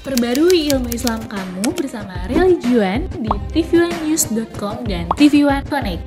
Perbarui ilmu Islam kamu bersama Religion di tv1news.com dan TV1 Connect.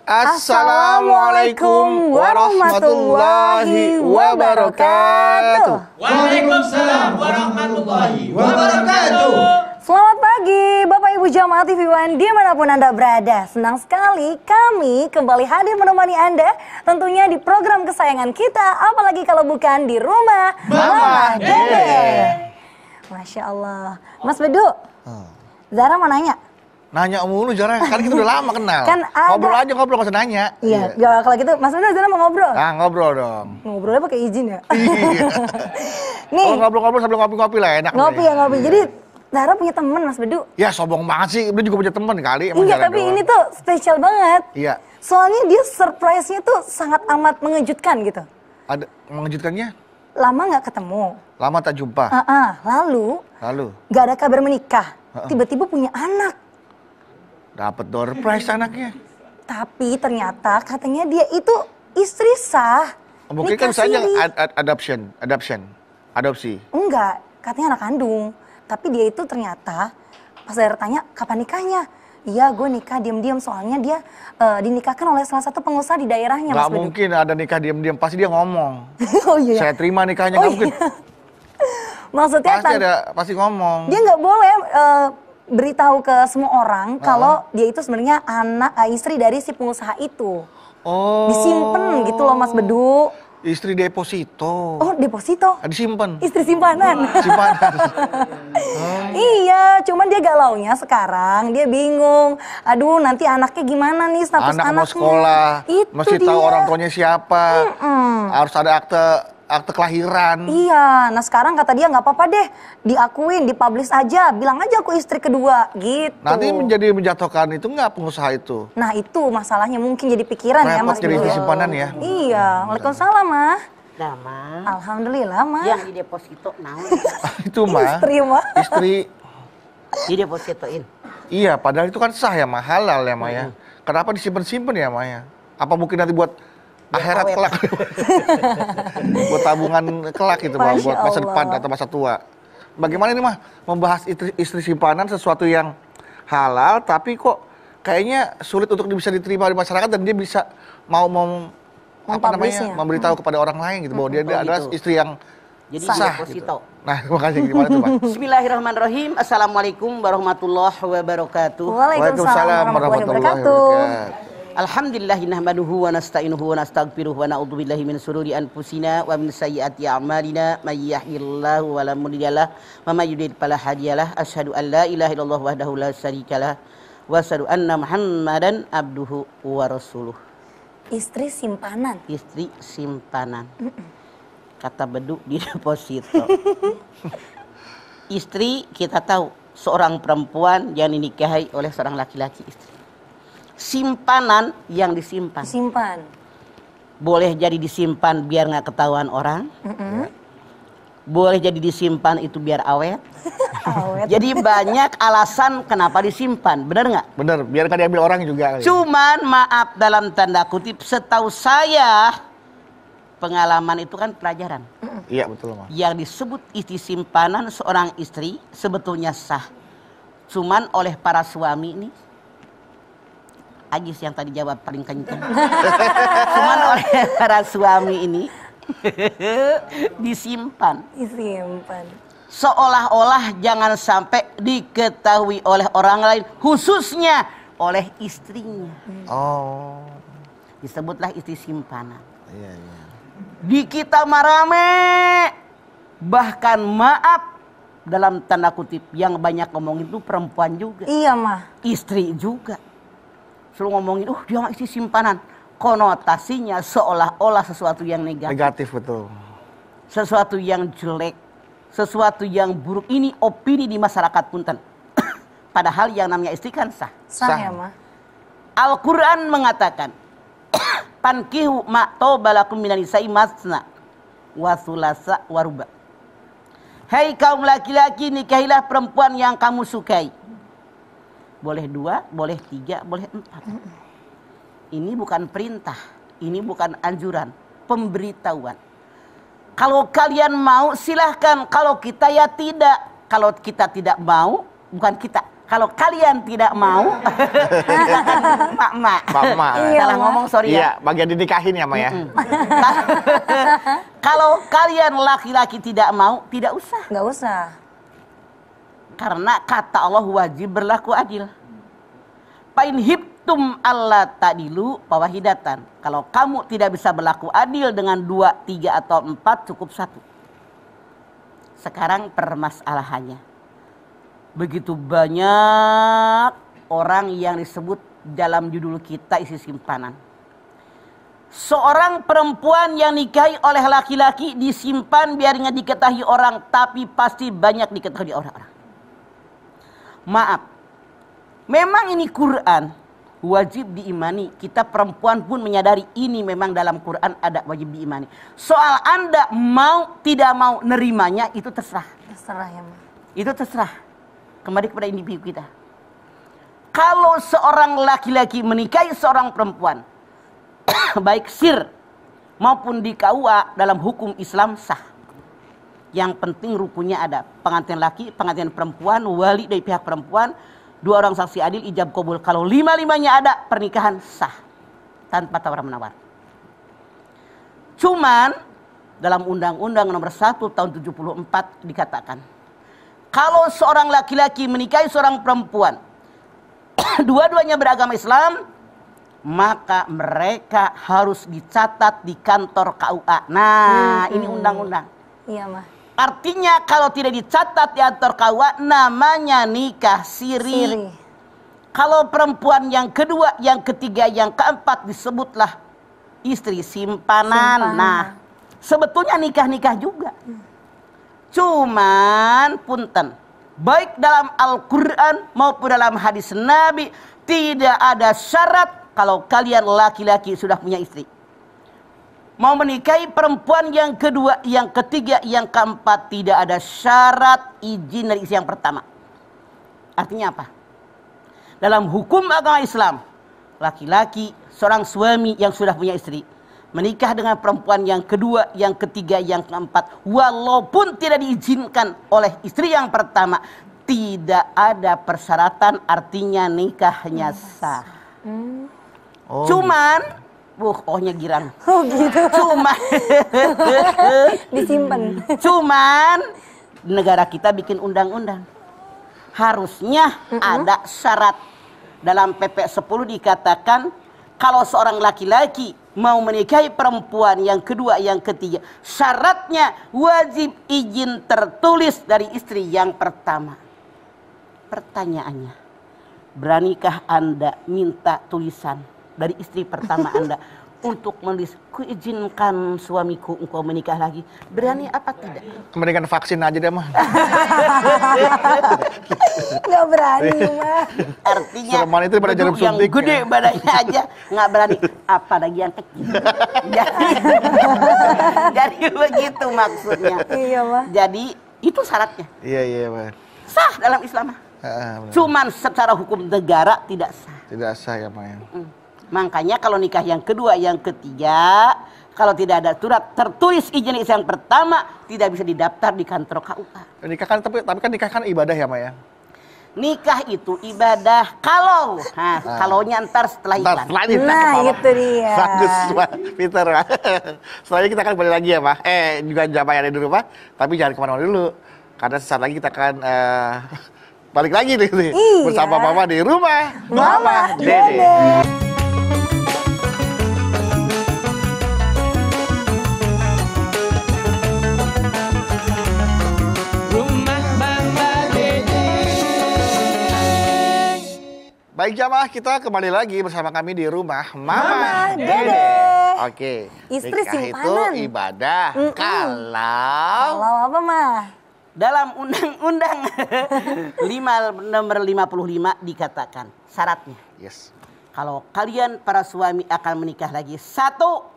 Assalamualaikum warahmatullahi wabarakatuh. Waalaikumsalam warahmatullahi wabarakatuh. Selamat pagi Bapak Ibu Jamaah TV One dimanapun Anda berada. Senang sekali kami kembali hadir menemani Anda tentunya di program kesayangan kita, apalagi kalau bukan di rumah Mama Dede. Masya Allah. Mas Bedu, Zara mau nanya. Nanya mulu jarang, kan kita udah lama kenal. Kan ada... Ngobrol aja, ngobrol, gak usah nanya. Iya, ya, kalau gitu Mas Bedu Zara mau ngobrol? Nah, ngobrol dong. Ngobrolnya pakai izin ya? Iya. Nih, ngobrol-ngobrol sambil ngopi-ngopi lah, enak. Ngopi ya, ngopi. Jadi Zara punya temen Mas Bedu. Ya sombong banget sih, dia juga punya temen kali. Iya, tapi ini tuh spesial banget. Iya. Soalnya dia surprise-nya tuh sangat amat mengejutkan gitu. Ada mengejutkannya? Lama nggak ketemu. Lama tak jumpa. Lalu nggak ada kabar menikah. Tiba-tiba punya anak. Dapat door prize anaknya. Tapi ternyata katanya dia itu istri sah. Mungkin kan saja adopsi. Enggak, katanya anak kandung. Tapi dia itu ternyata pas saya tanya kapan nikahnya. Iya, gue nikah diam-diam soalnya dia dinikahkan oleh salah satu pengusaha di daerahnya. Gak mungkin ada nikah diam-diam, pasti dia ngomong. Oh iya. Saya terima nikahnya, gak mungkin. Maksudnya pasti ngomong. Dia nggak boleh beritahu ke semua orang kalau dia itu sebenarnya istri dari si pengusaha itu. Oh. Disimpan gitu loh Mas Bedu. Istri deposito. Oh, deposito? Disimpan. Istri simpanan. Iya, cuman dia galaunya sekarang, dia bingung. Aduh, nanti anaknya gimana nih status anaknya? Anak mau sekolah, itu mesti tahu orang tuanya siapa. Harus ada akte kelahiran. Iya, nah sekarang kata dia nggak apa-apa deh, diakuin, dipublish aja, bilang aja aku istri kedua, gitu. Nanti menjatuhkan itu nggak pengusaha itu? Nah itu masalahnya mungkin jadi pikiran ya Mas. Jadi istri simpanan ya? Iya, waalaikumsalam Mah. Nah, Mah. Alhamdulillah Mah. Yang di deposito naon? Itu Mah. Istri Mah. Istri. Di depositoin. Iya, padahal itu kan sah ya Mah, halal ya Mah ya. Kenapa disimpan-simpan ya Mah ya? Apa mungkin nanti buat akhirat kelak? Buat tabungan kelak gitu Mah, buat masa depan atau masa tua. Bagaimana ini Mah membahas istri simpanan sesuatu yang halal tapi kok kayaknya sulit untuk bisa diterima di masyarakat dan dia bisa mau memberitahu kepada orang lain gitu bahwa dia adalah istri yang jadi sah deposito. Gitu. Nah, makanya gimana tuh Pak? Bismillahirrahmanirrahim. Assalamualaikum warahmatullahi wabarakatuh. Waalaikumsalam warahmatullahi wabarakatuh. Alhamdulillahi nahmaduhu wa nasta'inuhu wa nastaghfiruh wa na'udzu billahi min syururi anfusina wa min sayyiati a'malina may yahdihillahu wa la mudhillalah wa may yudlil fala hadiyalah. Asyhadu an la ilaha illallah wahdahu la syarikalah wa asyhadu anna Muhammadan abduhu wa rasuluh. Istri simpanan. Istri simpanan. Kata Bedu di deposito. Istri kita tahu seorang perempuan yang dinikahi oleh seorang laki-laki istri. Simpanan yang disimpan. Simpan. Boleh jadi disimpan biar nggak ketahuan orang. boleh jadi disimpan itu biar awet. Awet. Jadi banyak alasan kenapa disimpan, benar nggak? Bener, biar kan diambil orang juga. Cuman maaf dalam tanda kutip, setahu saya pengalaman itu kan pelajaran. Iya betul mah. Yang disebut istri simpanan seorang istri sebetulnya sah. Cuman oleh para suami ini, Agis yang tadi jawab paling kencang. Cuman oleh para suami ini disimpan. Disimpan. Seolah-olah jangan sampai diketahui oleh orang lain, khususnya oleh istrinya. Oh. Disebutlah istri simpanan. Iya, iya. Di kita marame, bahkan maaf dalam tanda kutip yang banyak ngomongin itu perempuan juga. Iya mah. Istri juga. Selalu ngomongin, dia mah istri simpanan. Konotasinya seolah-olah sesuatu yang negatif. Negatif betul. Sesuatu yang jelek. Sesuatu yang buruk. Ini opini di masyarakat punten. Padahal yang namanya istri kan sah. Sah ya mah. Al-Quran mengatakan, Pankihu ma'tobalakum minan nisa'i masna wa thulasa wa ruba. Hai kaum laki-laki, nikahilah perempuan yang kamu sukai. Boleh 2, boleh 3, boleh 4. Ini bukan perintah, ini bukan anjuran, pemberitahuan. Kalau kalian mau silahkan, kalau kita ya tidak. Kalau kita tidak mau, bukan kita. Kalau kalian tidak mau, mak-mak. Mak-mak. Salah ngomong, sorry ya. Iya, bagian dinikahin ya, Ma ya. Kalau kalian laki-laki tidak mau, tidak usah. Nggak usah. Karena kata Allah wajib berlaku adil. Pain hibtum alla ta'dilu fawahidatan. Kalau kamu tidak bisa berlaku adil dengan 2, 3 atau 4, cukup 1. Sekarang permasalahannya. Begitu banyak orang yang disebut dalam judul kita isi simpanan. Seorang perempuan yang nikahi oleh laki-laki disimpan biar nggak diketahui orang, tapi pasti banyak diketahui orang-orang. Maaf, memang ini Quran wajib diimani. Kita perempuan pun menyadari ini memang dalam Quran ada wajib diimani. Soal Anda mau tidak mau nerimanya itu terserah. Terserah ya mah. Itu terserah. Kembali kepada individu kita. Kalau seorang laki-laki menikahi seorang perempuan, baik sir maupun di KUA dalam hukum Islam sah. Yang penting rukunnya ada. Pengantin laki, pengantin perempuan, wali dari pihak perempuan, 2 orang saksi adil, ijab kabul. Kalau 5-5-nya ada, pernikahan sah. Tanpa tawar-menawar. Cuman, dalam Undang-Undang nomor 1 tahun 74 dikatakan, kalau seorang laki-laki menikahi seorang perempuan, dua-duanya beragama Islam, maka mereka harus dicatat di kantor KUA. Nah, ini undang-undang. Iya mah. Artinya kalau tidak dicatat di kantor KUA, namanya nikah siri. Kalau perempuan yang kedua, yang ketiga, yang keempat disebutlah istri simpanan. Nah, sebetulnya nikah-nikah juga. Cuman punten, baik dalam Al-Quran maupun dalam hadis Nabi, tidak ada syarat kalau kalian laki-laki sudah punya istri. Mau menikahi perempuan yang kedua, yang ketiga, yang keempat, tidak ada syarat izin dari istri yang pertama. Artinya apa? Dalam hukum agama Islam, laki-laki, seorang suami yang sudah punya istri, menikah dengan perempuan yang kedua, yang ketiga, yang keempat, walaupun tidak diizinkan oleh istri yang pertama, tidak ada persyaratan, artinya nikahnya sah. Oh, Cuman, ohnya girang. Oh gitu. Cuman, Disimpan. cuman negara kita bikin undang-undang. Harusnya ada syarat. Dalam PP 10 dikatakan, kalau seorang laki-laki mau menikahi perempuan yang kedua, yang ketiga, syaratnya wajib izin tertulis dari istri yang pertama. Pertanyaannya, beranikah Anda minta tulisan dari istri pertama Anda? untuk menulis kuizinkan suamiku engkau menikah lagi, berani apa tidak? Mendingan vaksin aja deh mah. Nggak berani mah. Artinya Sereman itu pada jarum yang suntik, gede ya. badannya aja nggak berani, apalagi yang kecil. jadi begitu maksudnya. Iya mah. Jadi itu syaratnya. Iya, Pak. Sah dalam Islam. Benar. Cuman secara hukum negara tidak sah. Tidak sah ya, Pak. Makanya kalau nikah yang kedua, yang ketiga, kalau tidak ada surat tertulis izin yang pertama, tidak bisa didaftar di kantor KUA. Nikah kan tapi kan nikah kan ibadah ya, Pak ya. Nikah itu ibadah kalau, kalaunya ntar setelah iklan. Nah, itu dia. Bagus, Pak. Peter. Selanjutnya kita akan balik lagi ya, Pak. Juga jamaah yang ada di rumah, tapi jangan kemana-mana dulu. Karena sesaat lagi kita akan balik lagi nih, Iya. bersama Mama di rumah. Mama Dede. Baik jamaah, kita kembali lagi bersama kami di rumah Mama Dede. Oke. Istri Nikah itu simpanan. ibadah. Kalau Kalau apa mah? Dalam Undang-Undang nomor 55 dikatakan syaratnya. yes. Kalau kalian para suami akan menikah lagi, satu,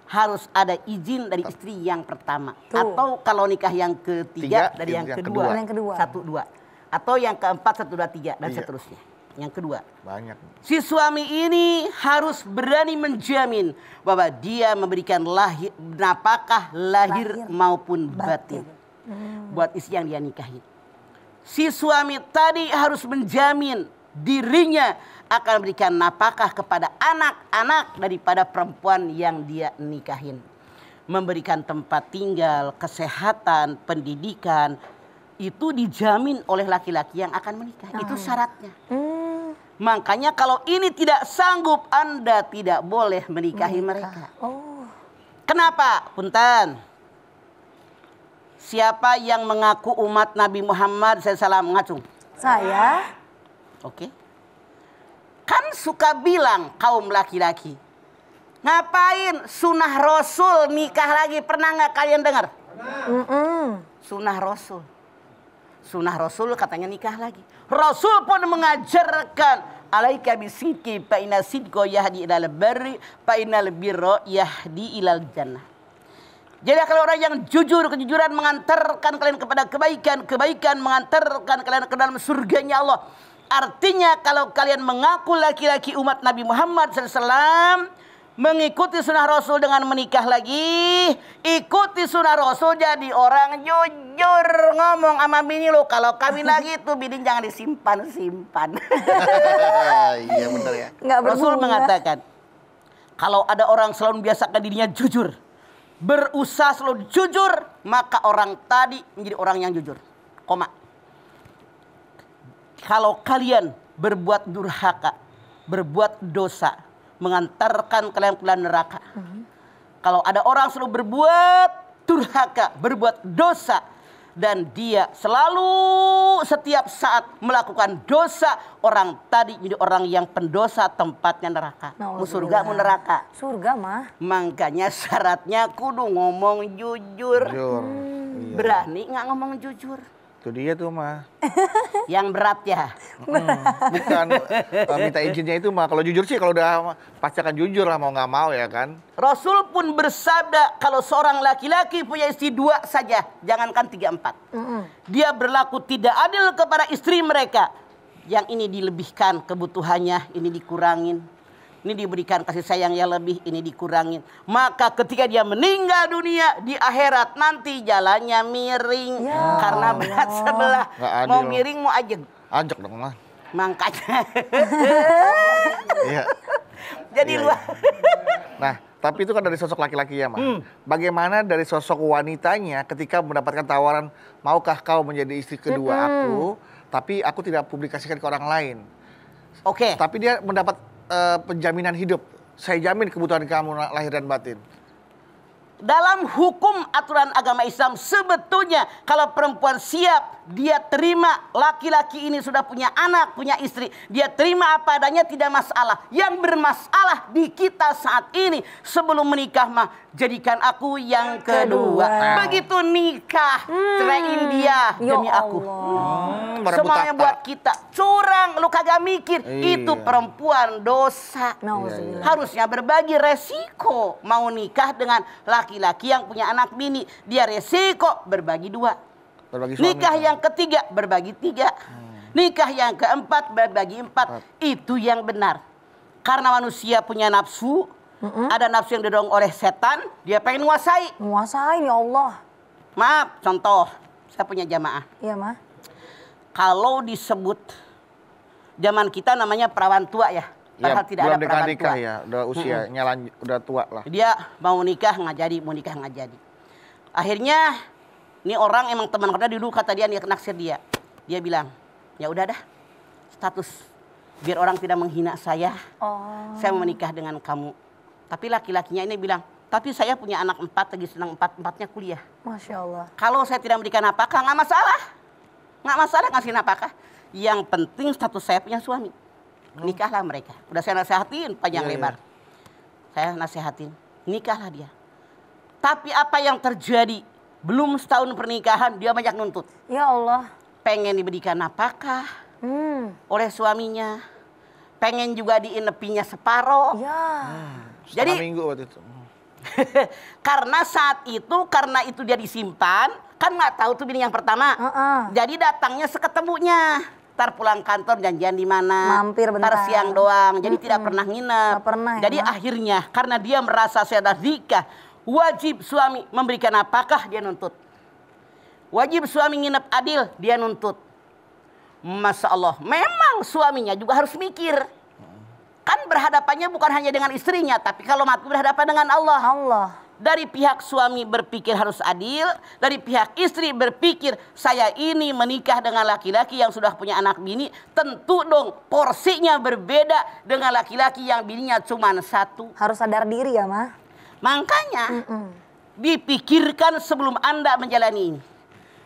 harus ada izin dari istri yang pertama. Tuh. Atau kalau nikah yang ketiga Tiga, dari yang yang kedua. Yang kedua. 1, 2. Atau yang keempat 1, 2, 3 dan Iya. seterusnya. Yang kedua, Banyak. si suami ini harus berani menjamin bahwa dia memberikan napakah lahir maupun batin buat istri yang dia nikahi. Si suami tadi harus menjamin dirinya akan memberikan napakah kepada anak-anak daripada perempuan yang dia nikahin. Memberikan tempat tinggal, kesehatan, pendidikan, itu dijamin oleh laki-laki yang akan menikah. Itu syaratnya. Makanya kalau ini tidak sanggup, Anda tidak boleh menikahi mereka. Oh. Kenapa? Punten. Siapa yang mengaku umat Nabi Muhammad SAW ngacung? Saya. Oke. Kan suka bilang kaum laki-laki, ngapain sunnah Rasul nikah lagi? Pernah nggak kalian dengar? Sunnah Rasul. Sunnah Rasul katanya nikah lagi. Rasul pun mengajarkan alaika bisidqi fa inna sidqa yahdi ilal barri fa innal birra yahdi ilal jannah. Jadi kalau orang yang jujur, kejujuran mengantarkan kalian kepada kebaikan, kebaikan mengantarkan kalian ke dalam surganya Allah. Artinya kalau kalian mengaku laki-laki umat Nabi Muhammad SAW, mengikuti sunnah Rasul dengan menikah lagi, ikuti sunnah Rasul jadi orang jujur, ngomong sama bini lo, kalau kawin lagi itu bini jangan disimpan-simpan. Iya benar ya. Nggak Rasul berbunga. mengatakan, kalau ada orang selalu membiasakan dirinya jujur, berusaha selalu jujur, maka orang tadi menjadi orang yang jujur. Koma. Kalau kalian berbuat durhaka, berbuat dosa, mengantarkan kalian ke dalam neraka. Kalau ada orang selalu berbuat durhaka, berbuat dosa, dan dia selalu setiap saat melakukan dosa, orang tadi jadi orang yang pendosa, tempatnya neraka. Mau surga, mau neraka. Surga mah. Makanya syaratnya kudu ngomong jujur. Jujur. Iya. Berani nggak ngomong jujur? Itu dia tuh mah. Yang berat ya. Bukan minta izinnya itu mah. Kalau jujur sih kalau udah pasti akan jujur lah mau nggak mau ya kan. Rasul pun bersabda kalau seorang laki-laki punya istri 2 saja, jangankan 3, 4. Dia berlaku tidak adil kepada istri mereka. Yang ini dilebihkan kebutuhannya, ini dikurangin. Ini diberikan kasih sayang yang lebih, ini dikurangin. Maka ketika dia meninggal dunia di akhirat nanti jalannya miring. Karena berat sebelah. Nggak adil. Mau miring mau ajeg. Ajak dong mah. Makanya. Iya. Jadi Iya, luar. Nah, tapi itu kan dari sosok laki-laki ya, mah. Bagaimana dari sosok wanitanya ketika mendapatkan tawaran, maukah kau menjadi istri kedua aku, tapi aku tidak publikasikan ke orang lain. Oke. Tapi dia mendapat penjaminan hidup. Saya jamin kebutuhan kamu lahir dan batin. Dalam hukum aturan agama Islam sebetulnya kalau perempuan siap, dia terima laki-laki ini sudah punya anak, punya istri, dia terima apa adanya tidak masalah. Yang bermasalah di kita saat ini sebelum menikah mah jadikan aku yang kedua. Begitu nikah, ceraiin dia demi aku. Semuanya buat kita. Curang, lu kagak mikir. Itu perempuan dosa. Harusnya berbagi resiko. Mau nikah dengan laki-laki yang punya anak bini, dia resiko berbagi dua. Nikah yang ketiga berbagi tiga. Nikah yang keempat berbagi empat. Itu yang benar. Karena manusia punya nafsu. Ada nafsu yang didorong oleh setan. Dia pengen menguasai. Menguasai ya Allah. Maaf, contoh. Saya punya jamaah. Iya mah. Kalau disebut zaman kita namanya perawan tua ya. Padahal tidak ada perawan tua. Ya, udah usianya udah tua lah. Dia mau nikah nggak jadi, mau nikah nggak jadi. Akhirnya ini orang emang teman kerja dulu kata dia naksir dia. Dia bilang, ya udah dah status biar orang tidak menghina saya. Saya mau menikah dengan kamu. Tapi laki-lakinya ini bilang, tapi saya punya anak 4 lagi senang 4-4-nya kuliah. Masya Allah. Kalau saya tidak memberikan nafkah nggak masalah. Nggak masalah ngasih nafkah. Yang penting status saya punya suami. Nikahlah mereka. Udah saya nasihatin panjang lebar. Saya nasihatin. Nikahlah dia. Tapi apa yang terjadi? Belum setahun pernikahan dia banyak nuntut. Ya Allah. Pengen diberikan nafkah oleh suaminya. Pengen juga diinepinya separoh. Ya. Jadi minggu waktu itu. karena saat itu, karena itu dia disimpan, kan nggak tahu tuh bini yang pertama. Jadi datangnya seketemunya. Ntar pulang kantor janjian di mana. Mampir bentar. Ntar siang doang. Jadi tidak pernah nginep. Nggak pernah, ya, jadi akhirnya karena dia merasa saya dah nikah, wajib suami memberikan apakah dia nuntut. Wajib suami nginep adil dia nuntut. Masya Allah, memang suaminya juga harus mikir. Kan berhadapannya bukan hanya dengan istrinya, tapi kalau mati berhadapan dengan Allah. Dari pihak suami berpikir harus adil, dari pihak istri berpikir saya ini menikah dengan laki-laki yang sudah punya anak bini, tentu dong porsinya berbeda dengan laki-laki yang bininya cuma 1. Harus sadar diri ya mah. Makanya dipikirkan sebelum Anda menjalani ini.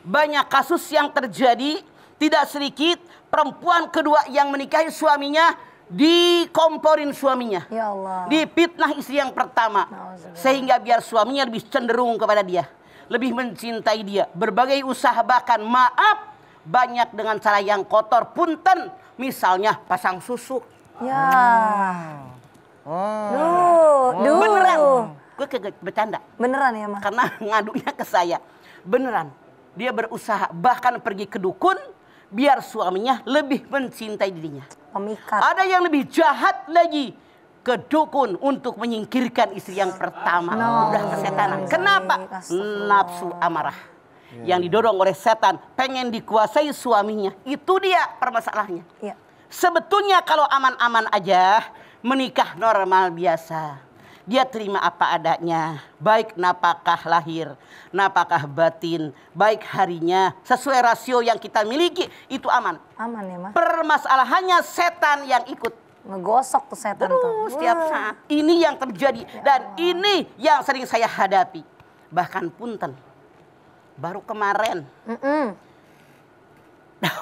Banyak kasus yang terjadi, tidak sedikit perempuan kedua yang menikahi suaminya dikomporin suaminya. Ya Allah. Dipitnah istri yang pertama. Sehingga biar suaminya lebih cenderung kepada dia. Lebih mencintai dia. Berbagai usaha bahkan maaf. Banyak dengan cara yang kotor. Punten. Misalnya pasang susu. Ya. Beneran. Gue bercanda. Beneran ya mah. Karena ngadunya ke saya. Beneran. Dia berusaha bahkan pergi ke dukun. Biar suaminya lebih mencintai dirinya. Pemikat. Ada yang lebih jahat lagi. Ke dukun untuk menyingkirkan istri yang pertama. Udah kesetanan. Kenapa? Nafsu amarah. Yang didorong oleh setan. Pengen dikuasai suaminya. Itu dia permasalahannya. Sebetulnya kalau aman-aman aja. Menikah normal biasa. Dia terima apa adanya. Baik napakah lahir, napakah batin, baik harinya. Sesuai rasio yang kita miliki, itu aman. Aman ya mah. Permasalahannya setan yang ikut. Ngegosok tuh setan tuh. Setiap saat. Ini yang terjadi. Dan ini yang sering saya hadapi. Bahkan punten. Baru kemarin.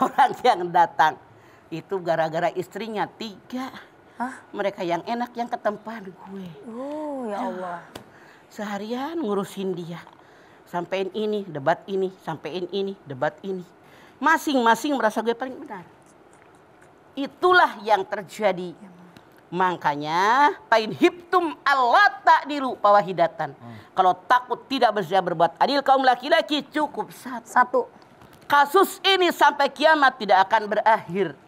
Orang yang datang. Itu gara-gara istrinya 3. Mereka yang enak yang ketempat gue. Ya Allah. Seharian ngurusin dia. Sampein ini, debat ini. Sampein ini, debat ini. Masing-masing merasa gue paling benar. Itulah yang terjadi. Makanya pain hiptum Allah ta'dilu pawahidatan. Kalau takut tidak bisa berbuat adil kaum laki-laki cukup 1. Kasus ini sampai kiamat tidak akan berakhir.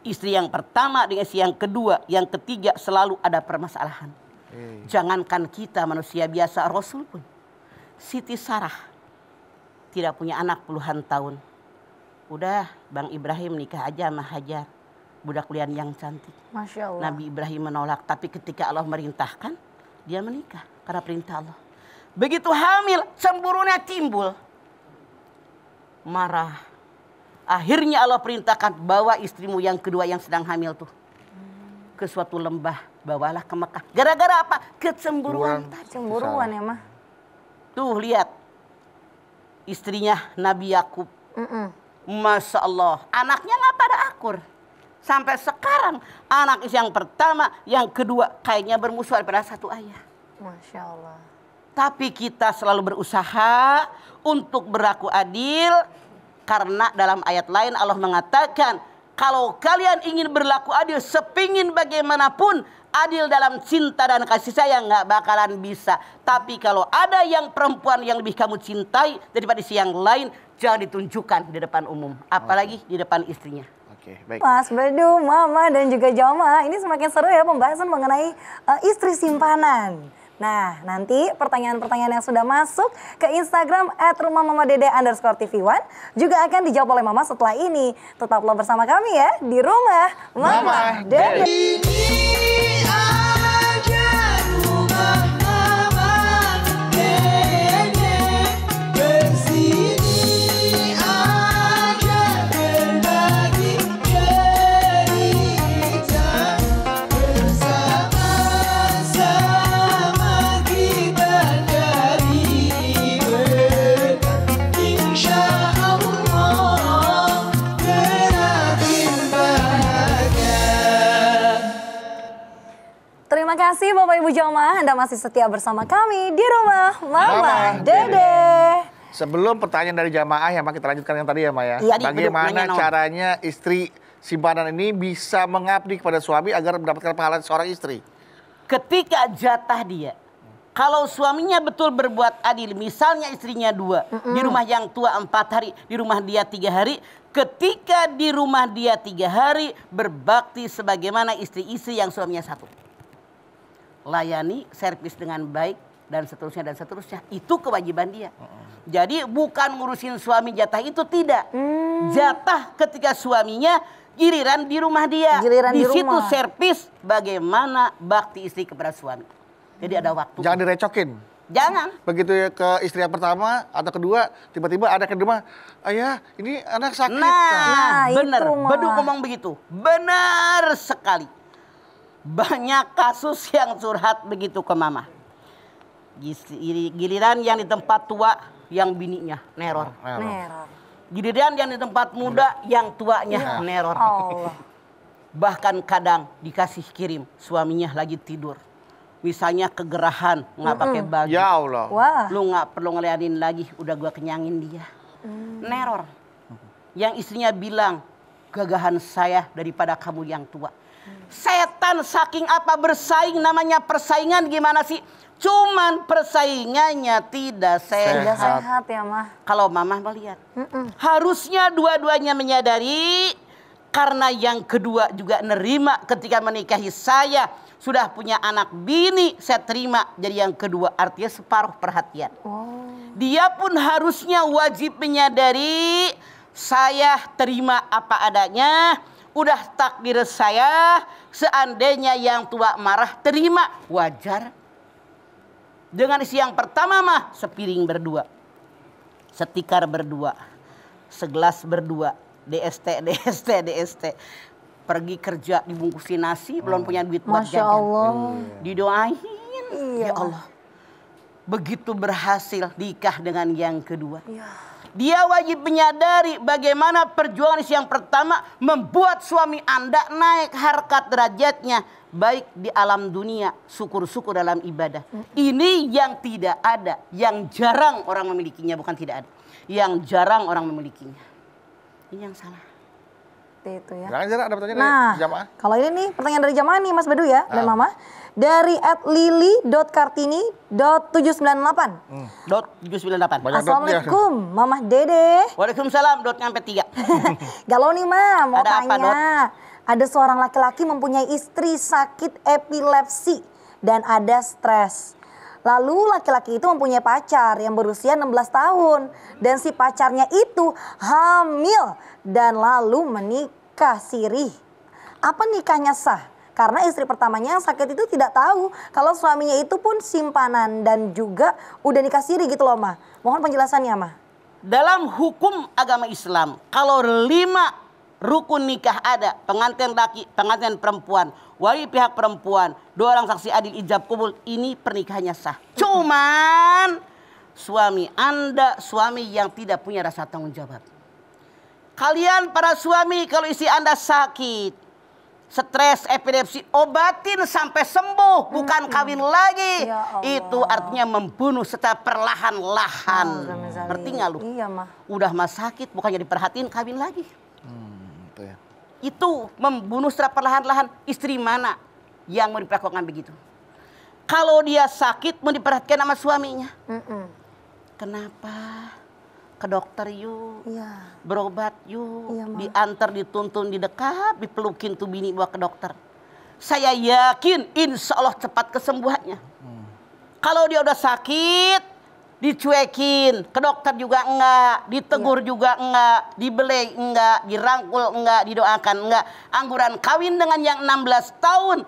Istri yang pertama dengan istri yang kedua, yang ketiga selalu ada permasalahan. Jangankan kita manusia biasa, Rasul pun. Siti Sarah tidak punya anak puluhan tahun. Udah Bang Ibrahim nikah aja sama Hajar. Budak kuliah yang cantik. Masya Allah. Nabi Ibrahim menolak, tapi ketika Allah merintahkan, dia menikah karena perintah Allah. Begitu hamil, cemburunya timbul. Marah. Akhirnya Allah perintahkan bawa istrimu yang kedua yang sedang hamil tuh ke suatu lembah. bawalah ke Mekah. Gara-gara apa? Kecemburuan. Cemburuan ya mah. Tuh lihat, istrinya Nabi Yakub. Masya Allah, anaknya nggak pada akur. Sampai sekarang anak yang pertama, yang kedua kayaknya bermusuhan pada satu ayah. Masya Allah. Tapi kita selalu berusaha untuk berlaku adil. Karena dalam ayat lain Allah mengatakan, kalau kalian ingin berlaku adil sepingin bagaimanapun, adil dalam cinta dan kasih sayang nggak bakalan bisa. Tapi kalau ada yang perempuan yang lebih kamu cintai daripada si yang lain, jangan ditunjukkan di depan umum. Apalagi di depan istrinya. Oke, baik. Mas Bedu, Mama, dan juga Jamaah, ini semakin seru ya pembahasan mengenai istri simpanan. Nah, nanti pertanyaan-pertanyaan yang sudah masuk ke Instagram @rumahmamadede_tv1 juga akan dijawab oleh Mama setelah ini. Tetaplah bersama kami ya di Rumah Mama Dede. Ini aja rumah Mama Dede, bersini aja berbagi cerita, bersama-sama kita dari berkah, insya Allah berakhir bahagia. Terima kasih Bapak Ibu Jamaah, Anda masih setia bersama kami di Rumah Mama Dede. Sebelum pertanyaan dari jamaah ya, Mak, kita lanjutkan yang tadi ya, Mak ya. Iya, Bagaimana beduk, caranya istri simpanan ini bisa mengabdi kepada suami agar mendapatkan pahala seorang istri? Ketika jatah dia, kalau suaminya betul berbuat adil, misalnya istrinya 2, di rumah yang tua 4 hari, di rumah dia 3 hari, ketika di rumah dia 3 hari, berbakti sebagaimana istri-istri yang suaminya 1. Layani, servis dengan baik, dan seterusnya, dan seterusnya. Itu kewajiban dia. Jadi bukan ngurusin suami jatah itu, tidak. Jatah ketika suaminya, giliran di rumah dia. Giliran di situ rumah. servis bagaimana bakti istri kepada suami. Jadi ada waktu. Jangan direcokin. Jangan. Begitu ya ke istri yang pertama atau kedua, tiba-tiba ada ke rumah, ayah ini anak sakit. Nah, itu, benar. Ma. Beduk ngomong begitu. Benar sekali. Banyak kasus yang curhat begitu ke mama. Giliran yang di tempat tua, yang bininya neror. Neror. Giliran yang di tempat muda, yang tuanya neror. Allah. Bahkan kadang dikasih kirim, suaminya lagi tidur. Misalnya kegerahan, nggak pakai baju. Ya Allah. Wah. Lu nggak perlu ngeliatin lagi, udah gua kenyangin dia. Neror. Yang istrinya bilang, gagahan saya daripada kamu yang tua. Setan saking apa bersaing, namanya persaingan gimana sih? Cuman persaingannya tidak Tidak sehat. sehat ya mah. Kalau mama melihat, harusnya dua-duanya menyadari, karena yang kedua juga nerima ketika menikahi saya. Sudah punya anak bini, saya terima. Jadi yang kedua artinya separuh perhatian. Dia pun harusnya wajib menyadari, saya terima apa adanya. Udah takdir saya, seandainya yang tua marah, terima, wajar. Dengan isi yang pertama mah, sepiring berdua, setikar berdua, segelas berdua, DST. Pergi kerja dibungkusin nasi, belum punya duit buat Masya jajan. Allah. Didoain, Iya. ya Allah. Begitu berhasil nikah dengan yang kedua. Dia wajib menyadari bagaimana perjuangan yang pertama membuat suami Anda naik harkat derajatnya. Baik di alam dunia, syukur-syukur dalam ibadah. Ini yang tidak ada, yang jarang orang memilikinya, bukan tidak ada. Yang jarang orang memilikinya. Ini yang salah. Itu ya. Jangan ada pertanyaan Nah, dari jamaah. kalau ini nih pertanyaan dari jamaah nih Mas Bedu ya, dan Mama. Dari @lili.kartini.798. .798. Banyak Assalamualaikum, Mama Dede. Waalaikumsalam. Nyampe 3. Galau nih Ma, mau Ada apa, tanya. Ada seorang laki-laki mempunyai istri sakit epilepsi dan ada stres. Lalu laki-laki itu mempunyai pacar yang berusia 16 tahun. Dan si pacarnya itu hamil dan lalu menikah sirih. Apa nikahnya sah? Karena istri pertamanya yang sakit itu tidak tahu kalau suaminya itu pun simpanan dan juga udah nikah siri gitu loh Ma. Mohon penjelasannya Ma. Dalam hukum agama Islam, kalau 5 rukun nikah ada, pengantin laki, pengantin perempuan, wali pihak perempuan, 2 orang saksi adil ijab kabul, ini pernikahannya sah. Cuman suami Anda suami yang tidak punya rasa tanggung jawab. Kalian para suami kalau istri Anda sakit, stres, epilepsi, obatin sampai sembuh, bukan kawin lagi. Ya Allah. Itu artinya membunuh secara perlahan-lahan. Ngerti nggak lu? Iya mah. Udah mah sakit, bukannya diperhatiin kawin lagi. Itu ya. Itu membunuh secara perlahan-lahan. Istri mana yang mau diperlakukan begitu? Kalau dia sakit mau diperhatikan sama suaminya. Kenapa? Ke dokter yuk, Iya. berobat yuk, Iya, Ma. diantar, dituntun, didekap, dipelukin tuh bini bawa ke dokter. Saya yakin insya Allah cepat kesembuhannya. Kalau dia udah sakit, dicuekin, ke dokter juga enggak, ditegur juga enggak, dibelai enggak, dirangkul enggak, didoakan enggak. Angguran kawin dengan yang 16 tahun,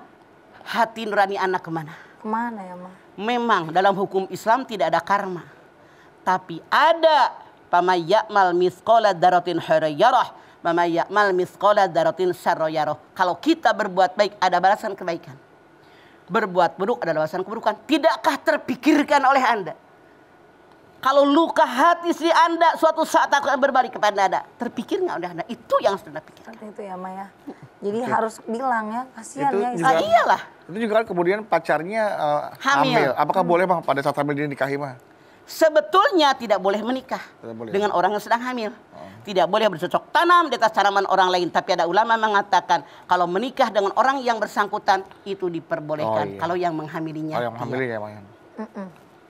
hati nurani anak kemana? Kemana ya mah? Memang dalam hukum Islam tidak ada karma. Tapi ada Pamay ya'mal mithqala dzarratin khairan yarah, pamay ya'mal mithqala dzarratin syarran yarah. Kalau kita berbuat baik ada balasan kebaikan. Berbuat buruk ada balasan keburukan. Tidakkah terpikirkan oleh Anda? Kalau luka hati istri Anda suatu saat akan berbalik kepada Anda, terpikir nggak oleh Anda? Itu yang sudah pikirkan. Seperti itu ya Maya. Jadi harus bilang ya, kasihan Itu ya juga- istri. Iyalah. Itu juga kan kemudian pacarnya Hamil. hamil. Apakah boleh bang pada saat hamil dinikahi mah? Sebetulnya tidak boleh menikah Tidak boleh. dengan orang yang sedang hamil. Tidak boleh bercocok tanam di atas tanaman orang lain. Tapi ada ulama mengatakan kalau menikah dengan orang yang bersangkutan itu diperbolehkan. Oh, iya. Kalau yang menghamilinya. Oh yang iya. hamilnya ya bang.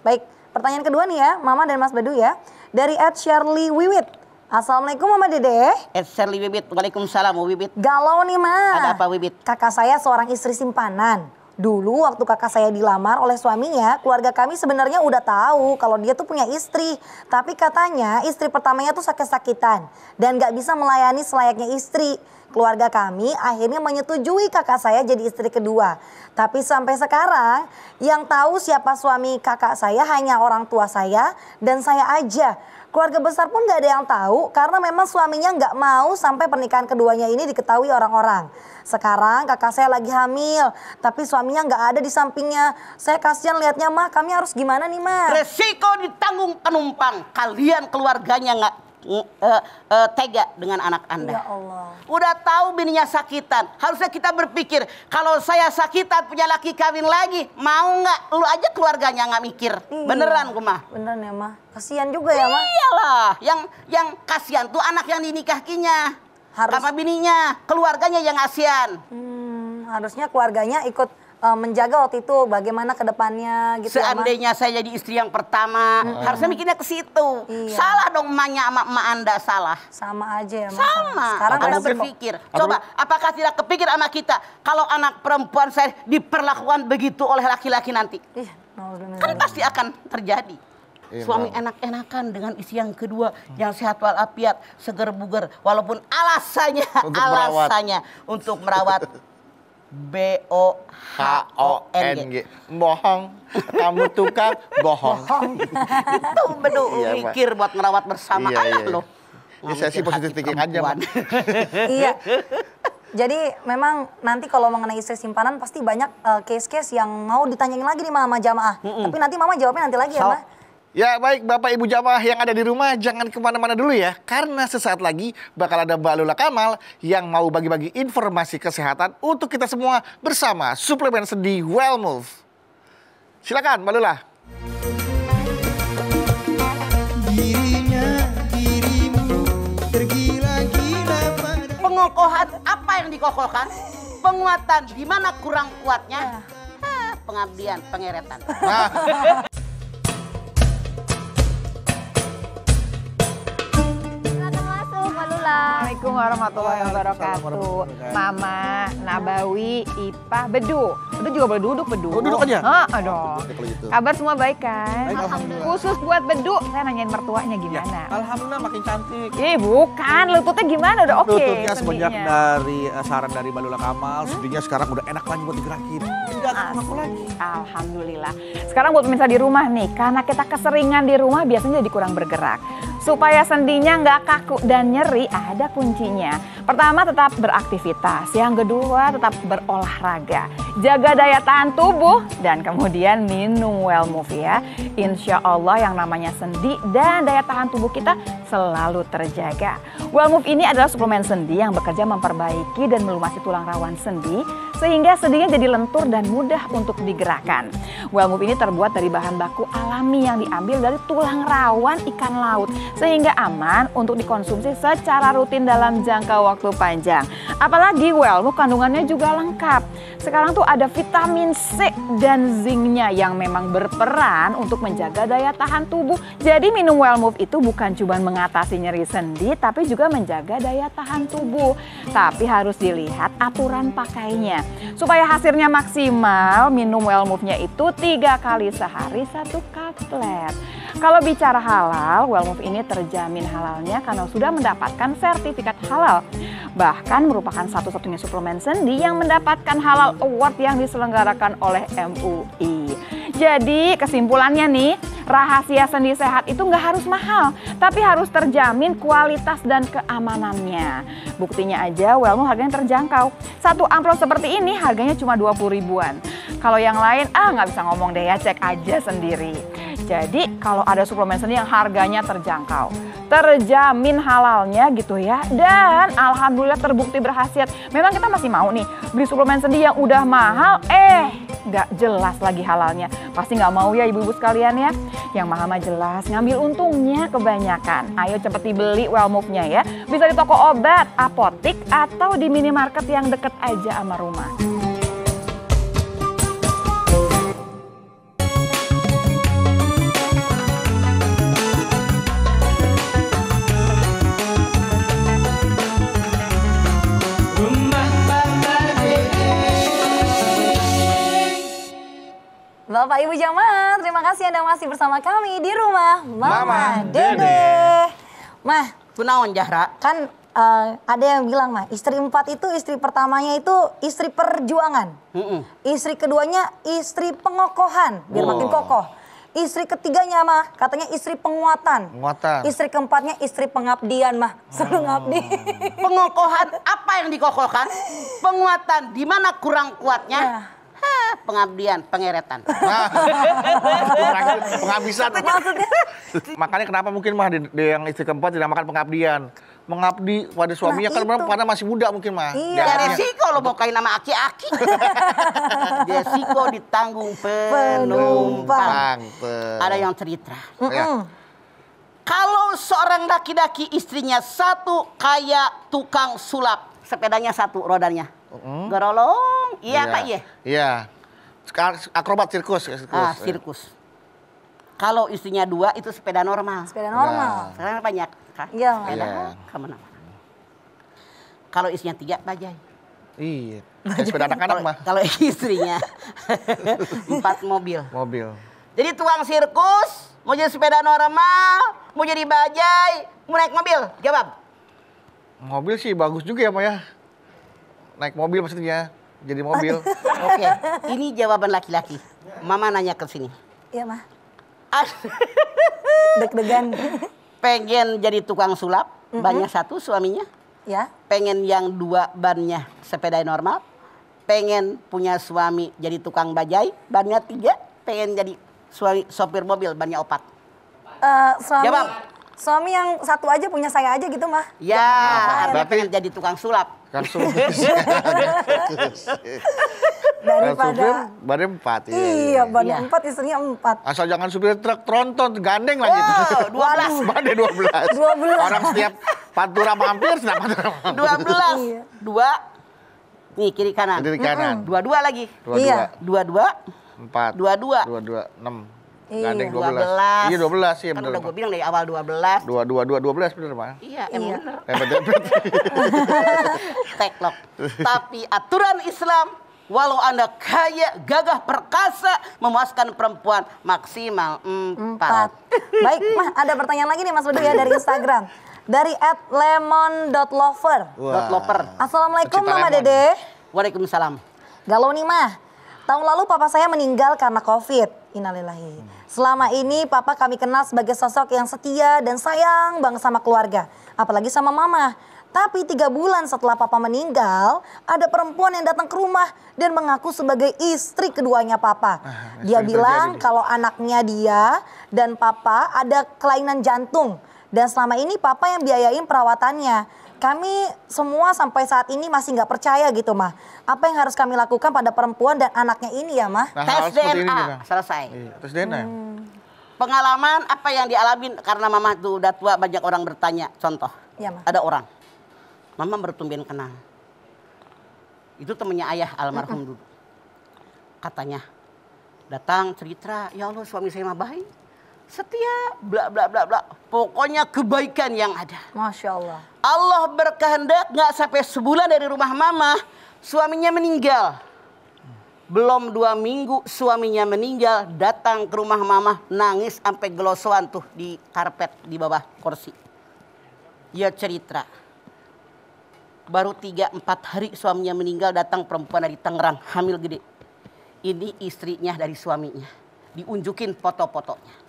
Baik, pertanyaan kedua nih ya, Mama dan Mas Bedu ya. Dari @Shirley Wiwit. Assalamualaikum Mama Dede. Shirley Wibit, waalaikumsalam Wibit. Galau nih Ma. Ada apa Wibit? Kakak saya seorang istri simpanan. Dulu waktu kakak saya dilamar oleh suaminya, keluarga kami sebenarnya udah tahu kalau dia tuh punya istri. Tapi katanya istri pertamanya tuh sakit-sakitan dan gak bisa melayani selayaknya istri. Keluarga kami akhirnya menyetujui kakak saya jadi istri kedua. Tapi sampai sekarang yang tahu siapa suami kakak saya hanya orang tua saya dan saya aja. Keluarga besar pun gak ada yang tahu karena memang suaminya gak mau sampai pernikahan keduanya ini diketahui orang-orang. Sekarang kakak saya lagi hamil, tapi suaminya gak ada di sampingnya. Saya kasihan lihatnya mah, kami harus gimana nih mah? Resiko ditanggung penumpang. Kalian keluarganya nggak tega dengan anak Anda. Ya Allah. Udah tahu bininya sakitan. Harusnya kita berpikir, kalau saya sakitan punya laki kawin lagi, mau nggak? Lu aja keluarganya nggak mikir. Iya. Beneran gue mah. Beneran ya mah. Kasihan juga ya mah. Iyalah, yang kasihan tuh anak yang dinikahinya. Harus- Sama bininya, keluarganya yang kasihan. Harusnya keluarganya ikut menjaga waktu itu bagaimana ke depannya gitu ya mah. Seandainya saya jadi istri yang pertama, harusnya mikirnya ke situ. Iya. Salah dong emaknya sama emak Anda salah. Sama aja ya mah. Sama. Sekarang Atau ada berpikir. Coba, apakah tidak kepikir sama kita kalau anak perempuan saya diperlakukan begitu oleh laki-laki nanti? Ih, nauzubillah. Kan pasti akan terjadi. Iya, Suami Bang. enak-enakan dengan istri yang kedua yang sehat walafiat, seger buger, walaupun alasannya untuk merawat BOHONG. Bohong. Kamu tukang bohong. Itu bedu Iya, Pak. mikir buat merawat bersama Iya, anak iya. loh. Ya, saya sih Nggak positif mikir thinking hati aja, perempuan. Iya. Jadi memang nanti kalau mengenai istri simpanan pasti banyak case-case yang mau ditanyain lagi nih Mama jamaah. Tapi nanti Mama jawabnya nanti lagi ya Mah. Ya baik Bapak Ibu jamaah yang ada di rumah jangan kemana-mana dulu ya. Karena sesaat lagi bakal ada Mbak Lula Kamal yang mau bagi-bagi informasi kesehatan untuk kita semua bersama suplemen sendi Well Move. Silakan Mbak Lula. Dirinya dirimu tergila-gila pada Pengokohan apa yang dikokohkan? Penguatan di mana kurang kuatnya? Pengabdian, pengeretan. Nah, Silakan masuk, Mbak Lula. Assalamualaikum warahmatullahi wabarakatuh. Mama, Nabawi, Ipah, Bedu. Bedu juga boleh duduk, Bedu. Oh, duduk aja? Aduh. kalau gitu. Kabar semua baik kan? Baik, alhamdulillah. Khusus buat Bedu, saya nanyain mertuanya gimana. Alhamdulillah makin cantik. Bukan, lututnya gimana? Udah oke. Lututnya semenjak sendinya. dari saran dari Mbak Lula Kamal, sendinya sekarang udah enak lagi buat digerakin. Enggak aku lagi. Alhamdulillah. Sekarang buat pemirsa di rumah nih, karena kita keseringan di rumah biasanya jadi kurang bergerak. Supaya sendinya nggak kaku dan nyeri, ada kuncinya. Pertama, tetap beraktivitas. Yang kedua, tetap berolahraga. Jaga daya tahan tubuh dan kemudian minum Well Move ya. Insya Allah yang namanya sendi dan daya tahan tubuh kita selalu terjaga. Well Move ini adalah suplemen sendi yang bekerja memperbaiki dan melumasi tulang rawan sendi sehingga sendinya jadi lentur dan mudah untuk digerakkan. Well Move ini terbuat dari bahan baku alami yang diambil dari tulang rawan ikan laut sehingga aman untuk dikonsumsi secara rutin dalam jangka waktu panjang. Apalagi Well Move kandungannya juga lengkap. Sekarang tuh ada vitamin C dan zincnya yang memang berperan untuk menjaga daya tahan tubuh. Jadi minum Well Move itu bukan cuma mengatasi nyeri sendi, tapi juga menjaga daya tahan tubuh. Tapi harus dilihat aturan pakainya. Supaya hasilnya maksimal, minum Well Move-nya itu 3 kali sehari 1 kaplet. Kalau bicara halal, Well Move ini terjamin halalnya karena sudah mendapatkan sertifikat halal. Bahkan merupakan satu-satunya suplemen sendi yang mendapatkan halal award yang diselenggarakan oleh MUI. Jadi kesimpulannya nih, rahasia sendi sehat itu nggak harus mahal, tapi harus terjamin kualitas dan keamanannya. Buktinya aja Well Move harganya terjangkau. Satu amplop seperti ini harganya cuma 20 ribuan. Kalau yang lain nggak bisa ngomong deh ya, cek aja sendiri. Jadi kalau ada suplemen sendi yang harganya terjangkau, terjamin halalnya gitu ya, dan alhamdulillah terbukti berkhasiat. Memang kita masih mau nih beli suplemen sendi yang udah mahal, nggak jelas lagi halalnya. Pasti nggak mau ya ibu-ibu sekalian ya. Yang mahal mah jelas, ngambil untungnya kebanyakan. Ayo cepet dibeli Well Move-nya ya. Bisa di toko obat, apotik, atau di minimarket yang deket aja sama rumah. Bapak Ibu jamaah, terima kasih Anda masih bersama kami di rumah Mama Dede. Mah, Kunaon Jahra? kan ada yang bilang mah, istri 4 itu istri pertamanya itu istri perjuangan. Istri keduanya istri pengokohan, biar makin kokoh. Istri ketiganya mah katanya istri penguatan. Istri keempatnya istri pengabdian mah, selalu ngabdi. Pengokohan apa yang dikokohkan? Penguatan, di mana kurang kuatnya? Pengabdian, pengeretan. Penghabisan. Maksudnya? Makanya kenapa mungkin mah di yang istri keempat tidak makan pengabdian. Mengabdi pada suaminya karena masih muda mungkin mah. Iya. Ya resiko lo mau kain nama aki-aki. Resiko ditanggung penumpang. Ada yang cerita. Ya. Kalau seorang laki-laki istrinya satu kayak tukang sulap. Sepedanya satu rodanya. Gerolong. Iya Pak iya? Iya. Akrobat sirkus. Sirkus. Kalau istrinya 2 itu sepeda normal. Sepeda normal. Sekarang banyak. Iya. Kemana-mana. Kalau istrinya 3 bajai. Iya. Sepeda anak-anak mah. Kalau istrinya 4 mobil. Jadi tukang sirkus, mau jadi sepeda normal, mau jadi bajai, mau naik mobil. Jawab. Mobil sih bagus juga ya Maya. Naik mobil maksudnya. Jadi mobil. Oke, ini jawaban laki-laki. Mama nanya ke sini. Iya mah. Deg-degan. Pengen jadi tukang sulap, bannya 1 suaminya. Ya. Pengen yang 2 bannya sepeda normal. Pengen punya suami jadi tukang bajai, bannya 3. Pengen jadi sopir mobil, bannya 4. Jawab. Suami yang 1 aja punya saya aja gitu mah. Ya, berarti pengen jadi tukang sulap. Daripada badan 4. Iya, badan 4 istrinya 4. Asal jangan supir truk tronton gandeng lagi. 12. Badan 12. Orang setiap pantura mampir sudah pantura mampir. 12. 2. Nih kiri kanan. Kiri kanan. 22 lagi. 22. Iya. 22. 4. 22. 6. Iya. Gandeng 12. Iya 12 sih Kan benar. udah gue bilang dari awal 12. 12 benar Pak. Iya, emang bener. Hebat. Teklok. Tapi aturan Islam, walau Anda kaya, gagah, perkasa, memuaskan perempuan maksimal 4. Baik, mah ada pertanyaan lagi nih Mas Bedu ya dari Instagram. Dari @lemon.lover. Loper. Assalamualaikum Pecinta Mama lemon. Dede. Waalaikumsalam. Galau nih mah. Tahun lalu papa saya meninggal karena COVID. Innalillahi. Selama ini papa kami kenal sebagai sosok yang setia dan sayang banget sama keluarga. Apalagi sama mama. Tapi 3 bulan setelah papa meninggal, ada perempuan yang datang ke rumah dan mengaku sebagai istri keduanya papa. Dia bilang kalau anaknya dia dan papa ada kelainan jantung. Dan selama ini papa yang biayain perawatannya. Kami semua sampai saat ini masih nggak percaya gitu, Mah. Apa yang harus kami lakukan pada perempuan dan anaknya ini ya, Mah? Nah, Tes DNA, selesai. Iya, tes DNA. Pengalaman apa yang dialamin karena mama tuh udah tua, banyak orang bertanya. Contoh, Ya, Ma. ada orang, mama bertumben kenal. Itu temennya ayah almarhum dulu. Katanya, datang cerita, ya Allah suami saya mah baik, setia, bla bla bla bla. Pokoknya kebaikan yang ada. Masya Allah. Allah berkehendak nggak sampai sebulan dari rumah mama, suaminya meninggal. Belum 2 minggu suaminya meninggal, datang ke rumah mama, nangis sampai gelosoan tuh di karpet di bawah kursi. Dia cerita, baru 3-4 hari suaminya meninggal, datang perempuan dari Tangerang, hamil gede. Ini istrinya dari suaminya, diunjukin foto-fotonya.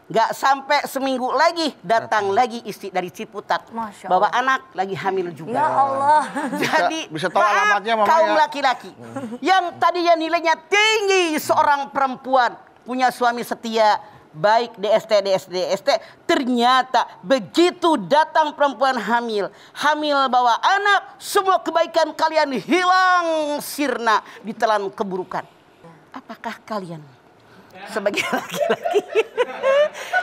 Gak sampai seminggu lagi datang lagi istri dari Ciputat, Masya bawa Allah. anak lagi hamil juga. Ya Allah. Jadi Bisa tahu alamatnya, Mama, kaum ya? laki-laki yang tadinya nilainya tinggi, seorang perempuan punya suami setia, baik DST, ternyata begitu datang perempuan hamil bawa anak, semua kebaikan kalian hilang sirna, ditelan keburukan. Apakah kalian sebagai laki-laki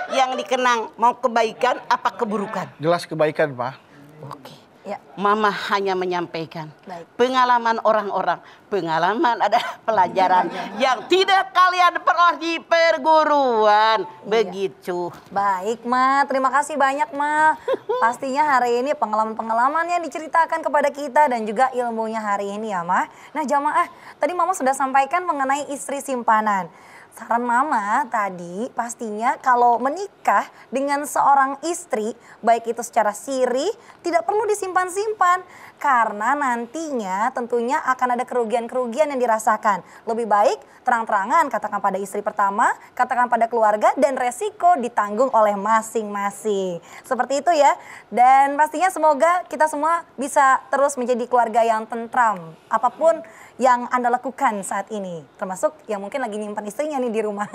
yang dikenang mau kebaikan apa keburukan? Jelas kebaikan, Pak. Oke. Ya. Mama hanya menyampaikan Baik. pengalaman orang-orang. Pengalaman adalah pelajaran yang tidak kalian peroleh di perguruan. Begitu. Baik, Ma. Terima kasih banyak, Ma. Pastinya hari ini pengalaman-pengalaman yang diceritakan kepada kita dan juga ilmunya hari ini ya, Ma. Nah, jamaah, tadi Mama sudah sampaikan mengenai istri simpanan. Saran Mama tadi pastinya kalau menikah dengan seorang istri, baik itu secara siri, tidak perlu disimpan-simpan. Karena nantinya tentunya akan ada kerugian-kerugian yang dirasakan. Lebih baik terang-terangan katakan pada istri pertama, katakan pada keluarga, dan resiko ditanggung oleh masing-masing. Seperti itu ya. Dan pastinya semoga kita semua bisa terus menjadi keluarga yang tentram. Apapun yang Anda lakukan saat ini, termasuk yang mungkin lagi nyimpan istrinya nih di rumah.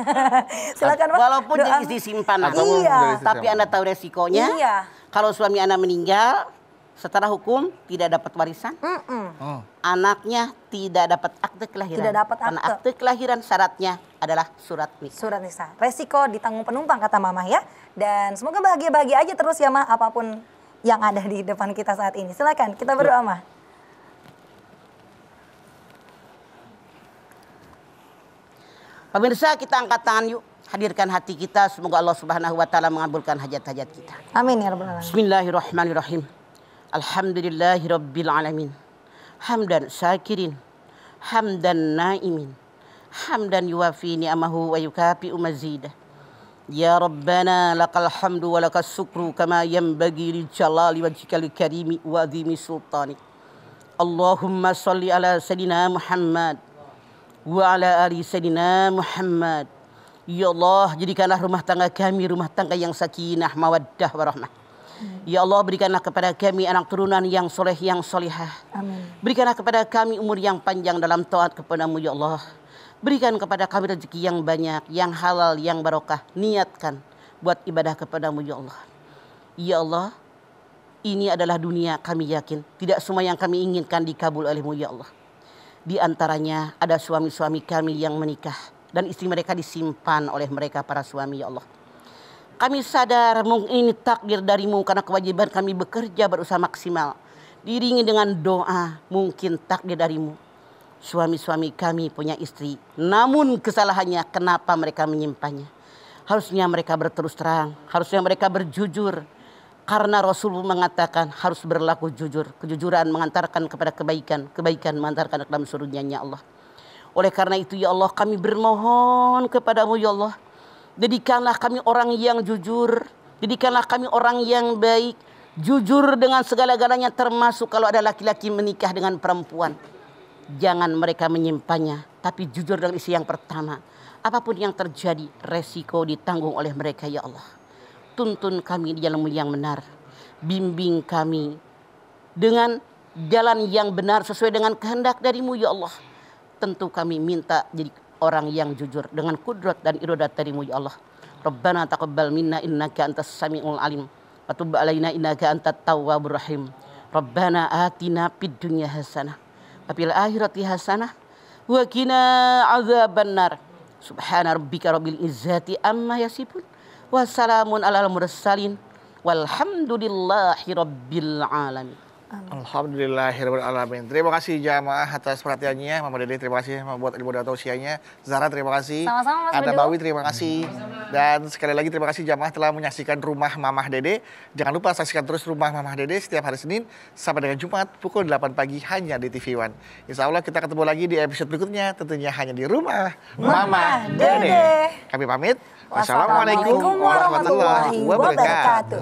Silakan, Pak. Walaupun Doa. jadi istri simpanan. Iya. Tapi Anda tahu resikonya. Iya. Kalau suami Anda meninggal, secara hukum tidak dapat warisan. Anaknya tidak dapat akte kelahiran. Tidak dapat Karena akte. akte kelahiran syaratnya adalah surat nikah. Surat nikah. Resiko ditanggung penumpang kata Mama ya. Dan semoga bahagia-bahagia aja terus ya, Ma, apapun yang ada di depan kita saat ini. Silakan kita berdoa, Ma. Pemirsa, kita angkat tangan yuk. Hadirkan hati kita. Semoga Allah Subhanahu wa taala mengabulkan hajat-hajat kita. Amin ya rabbal alamin. Bismillahirrahmanirrahim. Alhamdulillahirabbil alamin. Hamdan syakirin, hamdan naimin, hamdan yuwafi ni'amahu wa yukafi'u mazidah. Ya Rabbana lakal hamdu wa lakas syukru kama yanbaghi li jalali wajhikal karimi wa azimi sultanik. Allahumma shalli ala sayidina Muhammad wa ala ali sayyidina Muhammad. Ya Allah, jadikanlah rumah tangga kami rumah tangga yang sakinah, mawaddah, warahmah. Ya Allah, berikanlah kepada kami anak turunan yang soleh, yang solihah. Amin. Berikanlah kepada kami umur yang panjang dalam taat kepadamu, ya Allah. Berikan kepada kami rezeki yang banyak, yang halal, yang barokah. Niatkan buat ibadah kepadamu, ya Allah. Ya Allah, ini adalah dunia, kami yakin tidak semua yang kami inginkan dikabul olehmu, ya Allah. Di antaranya ada suami-suami kami yang menikah dan istri mereka disimpan oleh mereka para suami, ya Allah. Kami sadar mungkin ini takdir darimu karena kewajiban kami bekerja berusaha maksimal. Diiringi dengan doa, mungkin takdir darimu. Suami-suami kami punya istri, namun kesalahannya kenapa mereka menyimpannya. Harusnya mereka berterus terang, harusnya mereka berjujur. Karena Rasul mengatakan harus berlaku jujur. Kejujuran mengantarkan kepada kebaikan. Kebaikan mengantarkan ke dalam surganya Allah. Oleh karena itu ya Allah, kami bermohon kepadamu ya Allah. Jadikanlah kami orang yang jujur. Jadikanlah kami orang yang baik. Jujur dengan segala-galanya, termasuk kalau ada laki-laki menikah dengan perempuan. Jangan mereka menyimpannya, tapi jujur dengan istri yang pertama. Apapun yang terjadi, resiko ditanggung oleh mereka ya Allah. Tuntun kami di jalanmu yang benar. Bimbing kami dengan jalan yang benar sesuai dengan kehendak darimu ya Allah. Tentu kami minta jadi orang yang jujur dengan kudrat dan iradat darimu ya Allah. Rabbana taqabbal minna innaka antas samiul alim wa tub alaina innaka antat tawwabur rahim. Rabbana atina fid dunya hasanah wa fil akhirati hasanah wa qina adzabannar. Subhana rabbika rabbil izzati amma yasifun wa salamun alal mursalin walhamdulillahi rabbil alamin. Alhamdulillahirrahmanirrahim. Terima kasih jamaah atas perhatiannya. Mama Dede terima kasih buat ilmu dan tausiahnya. Zara terima kasih. Sama-sama, Mas Anda Bedu. Bawi terima kasih. Dan sekali lagi terima kasih jamaah telah menyaksikan Rumah Mamah Dede. Jangan lupa saksikan terus Rumah Mamah Dede setiap hari Senin sampai dengan Jumat pukul 8 pagi hanya di TV One. Insya Allah kita ketemu lagi di episode berikutnya tentunya hanya di Rumah Mamah Dede. Kami pamit. Wassalamualaikum warahmatullahi wabarakatuh.